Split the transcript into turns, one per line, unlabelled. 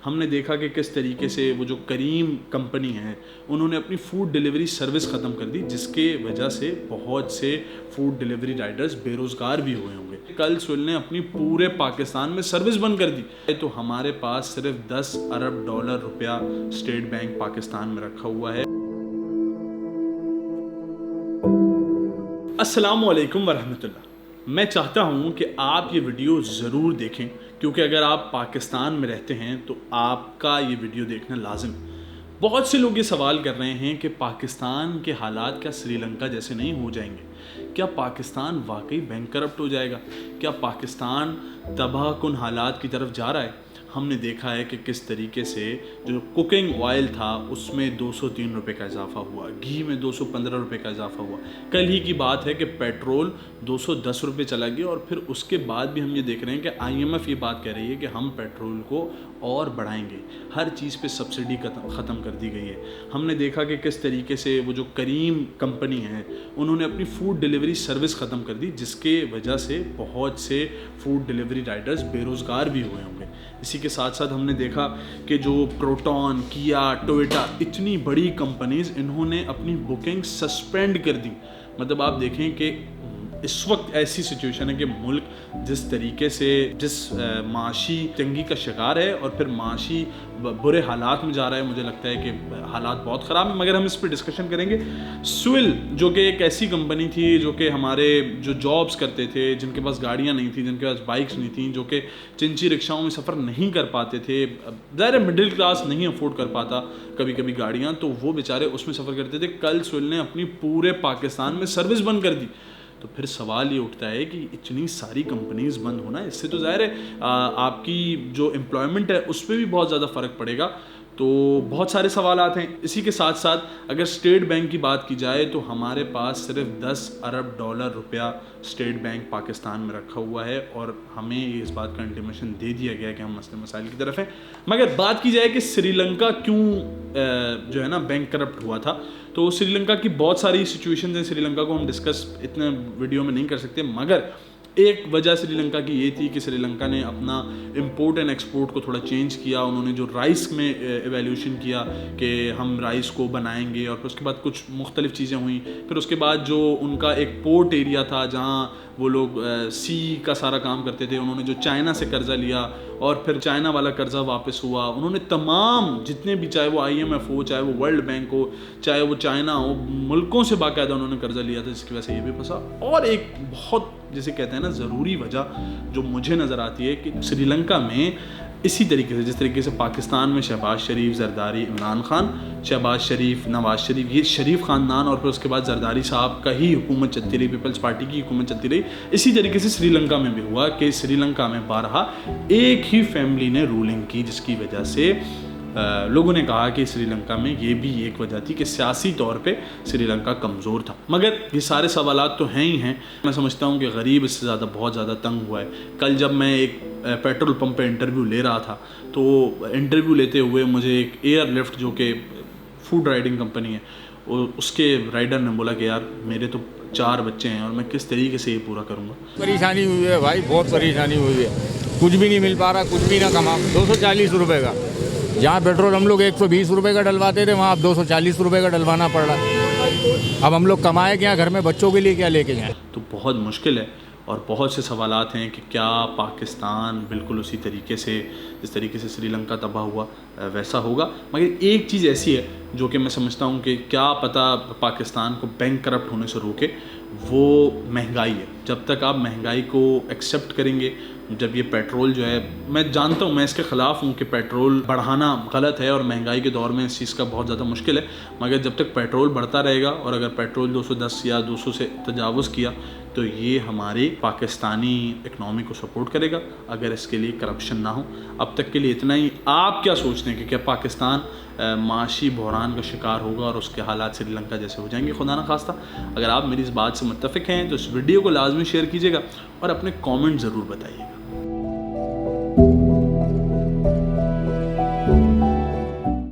ہم نے دیکھا کہ کس طریقے سے وہ جو کریم کمپنی ہے انہوں نے اپنی فوڈ ڈیلیوری سروس ختم کر دی، جس کے وجہ سے بہت سے فوڈ ڈیلیوری رائڈرز بے روزگار بھی ہوئے ہوں گے۔ کل سول نے اپنی پورے پاکستان میں سروس بند کر دی، تو ہمارے پاس صرف 10 ارب ڈالر روپیہ اسٹیٹ بینک پاکستان میں رکھا ہوا ہے۔ السلام علیکم ورحمۃ اللہ۔ میں چاہتا ہوں کہ آپ یہ ویڈیو ضرور دیکھیں، کیونکہ اگر آپ پاکستان میں رہتے ہیں تو آپ کا یہ ویڈیو دیکھنا لازم۔ بہت سے لوگ یہ سوال کر رہے ہیں کہ پاکستان کے حالات کیا سری لنکا جیسے نہیں ہو جائیں گے؟ کیا پاکستان واقعی بینک کرپٹ ہو جائے گا؟ کیا پاکستان تباہ کن حالات کی طرف جا رہا ہے؟ ہم نے دیکھا ہے کہ کس طریقے سے جو کوکنگ آئل تھا اس میں 203 روپے کا اضافہ ہوا، گھی میں 215 روپے کا اضافہ ہوا۔ کل ہی کی بات ہے کہ پیٹرول 210 روپے چلا گیا، اور پھر اس کے بعد بھی ہم یہ دیکھ رہے ہیں کہ IMF یہ بات کہہ رہی ہے کہ ہم پیٹرول کو اور بڑھائیں گے، ہر چیز پہ سبسڈی ختم کر دی گئی ہے۔ ہم نے دیکھا کہ کس طریقے سے وہ جو کریم کمپنی ہے انہوں نے اپنی فوڈ ڈیلیوری سروس ختم کر دی، جس کے وجہ سے بہت سے فوڈ ڈیلیوری رائڈرز بے روزگار بھی ہوئے ہوں گے۔ اسی کے ساتھ ساتھ ہم نے دیکھا کہ جو پروٹون، کیا، ٹویوٹا، اتنی بڑی کمپنیز انہوں نے اپنی بکنگ سسپینڈ کر دی۔ مطلب آپ دیکھیں کہ اس وقت ایسی سچویشن ہے کہ ملک جس طریقے سے معاشی تنگی کا شکار ہے اور پھر معاشی برے حالات میں جا رہا ہے، مجھے لگتا ہے کہ حالات بہت خراب ہیں، مگر ہم اس پہ ڈسکشن کریں گے۔ سوئل جو کہ ایک ایسی کمپنی تھی جو کہ ہمارے جو جابس کرتے تھے، جن کے پاس گاڑیاں نہیں تھیں، جن کے پاس بائکس نہیں تھیں، جو کہ چنچی رکشاؤں میں سفر نہیں کر پاتے تھے، ظاہر مڈل کلاس نہیں افورڈ کر پاتا کبھی کبھی گاڑیاں، تو وہ بیچارے اس میں سفر کرتے تھے۔ کل سوئل نے اپنی پورے پاکستان میں سروس بند کر دی۔ تو پھر سوال یہ اٹھتا ہے کہ اتنی ساری کمپنیز بند ہونا، اس سے تو ظاہر ہے آپ کی جو امپلائمنٹ ہے اس پہ بھی بہت زیادہ فرق پڑے گا۔ تو بہت سارے سوالات ہیں۔ اسی کے ساتھ ساتھ اگر اسٹیٹ بینک کی بات کی جائے تو ہمارے پاس صرف 10 ارب ڈالر روپیہ اسٹیٹ بینک پاکستان میں رکھا ہوا ہے، اور ہمیں اس بات کا انٹیمیشن دے دیا گیا ہے کہ ہم مسئلے مسائل کی طرف ہیں۔ مگر بات کی جائے کہ سری لنکا کیوں جو ہے نا بینک کرپٹ ہوا تھا، تو سری لنکا کی بہت ساری سچویشنز ہیں۔ سری لنکا کو ہم ڈسکس اتنے ویڈیو میں نہیں کر سکتے، مگر ایک وجہ سری لنکا کی یہ تھی کہ سری لنکا نے اپنا امپورٹ اینڈ ایکسپورٹ کو تھوڑا چینج کیا۔ انہوں نے جو رائس میں ایویلیوشن کیا کہ ہم رائس کو بنائیں گے، اور پھر اس کے بعد کچھ مختلف چیزیں ہوئیں۔ پھر اس کے بعد جو ان کا ایک پورٹ ایریا تھا جہاں وہ لوگ سی کا سارا کام کرتے تھے، انہوں نے جو چائنا سے قرضہ لیا اور پھر چائنا والا قرضہ واپس ہوا۔ انہوں نے تمام جتنے بھی، چاہے وہ IMF ہو، چاہے وہ ورلڈ بینک ہو، چاہے وہ چائنا ہو، ملکوں سے باقاعدہ انہوں نے قرضہ لیا تھا، جس کی وجہ سے یہ بھی پھنسا۔ اور ایک بہت جسے کہتے ہیں نا ضروری وجہ جو مجھے نظر آتی ہے کہ سری لنکا میں اسی طریقے سے، جس طریقے سے پاکستان میں شہباز شریف، زرداری، عمران خان، شہباز شریف، نواز شریف، یہ شریف خاندان، اور پھر اس کے بعد زرداری صاحب کا ہی حکومت چلتی رہی، پیپلز پارٹی کی حکومت چلتی رہی۔ اسی طریقے سے سری لنکا میں بھی ہوا کہ سری لنکا میں بارہا ایک ہی فیملی نے رولنگ کی، جس کی وجہ سے لوگوں نے کہا کہ سری لنکا میں یہ بھی ایک وجہ تھی کہ سیاسی طور پہ سری لنکا کمزور تھا۔ مگر یہ سارے سوالات تو ہیں ہی ہیں۔ میں سمجھتا ہوں کہ غریب اس سے زیادہ بہت زیادہ تنگ ہوا ہے۔ کل جب میں ایک پیٹرول پمپ پہ انٹرویو لے رہا تھا، تو انٹرویو لیتے ہوئے مجھے ایک ایئر لفٹ جو کہ فوڈ رائڈنگ کمپنی ہے، اس کے رائڈر نے بولا کہ یار میرے تو 4 بچے ہیں اور میں کس طریقے سے یہ پورا کروں گا۔
پریشانی ہوئی ہے بھائی، بہت پریشانی ہوئی ہے، کچھ بھی نہیں مل پا رہا، کچھ بھی نہ کما۔ 240 روپے کا، جہاں پیٹرول ہم لوگ 120 روپے کا ڈلواتے تھے، وہاں اب 240 روپے کا ڈلوانا پڑ رہا ہے۔ اب ہم لوگ کمائے کیا، گھر میں بچوں کے لیے کیا لے کے جائیں؟
تو بہت مشکل ہے، اور بہت سے سوالات ہیں کہ کیا پاکستان بالکل اسی طریقے سے جس طریقے سے سری لنکا تباہ ہوا ویسا ہوگا۔ مگر ایک چیز ایسی ہے جو کہ میں سمجھتا ہوں کہ کیا پتہ پاکستان کو بینک کرپٹ ہونے سے روکے، وہ مہنگائی ہے۔ جب تک آپ مہنگائی کو ایکسیپٹ کریں گے، جب یہ پیٹرول جو ہے، میں جانتا ہوں، میں اس کے خلاف ہوں کہ پیٹرول بڑھانا غلط ہے، اور مہنگائی کے دور میں اس چیز کا بہت زیادہ مشکل ہے، مگر جب تک پیٹرول بڑھتا رہے گا، اور اگر پیٹرول 210 یا 200 سے تجاوز کیا تو یہ ہماری پاکستانی اکنامی کو سپورٹ کرے گا، اگر اس کے لیے کرپشن نہ ہو۔ اب تک کے لیے اتنا ہی۔ آپ کیا سوچتے ہیں کہ کیا پاکستان معاشی بحران کا شکار ہوگا اور اس کے حالات سری لنکا جیسے ہو جائیں گے؟ خدا نہ خواستہ۔ اگر آپ میری اس بات سے متفق ہیں تو اس ویڈیو کو لازمی شیئر کیجیے گا اور اپنے کامنٹ ضرور بتائیے گا۔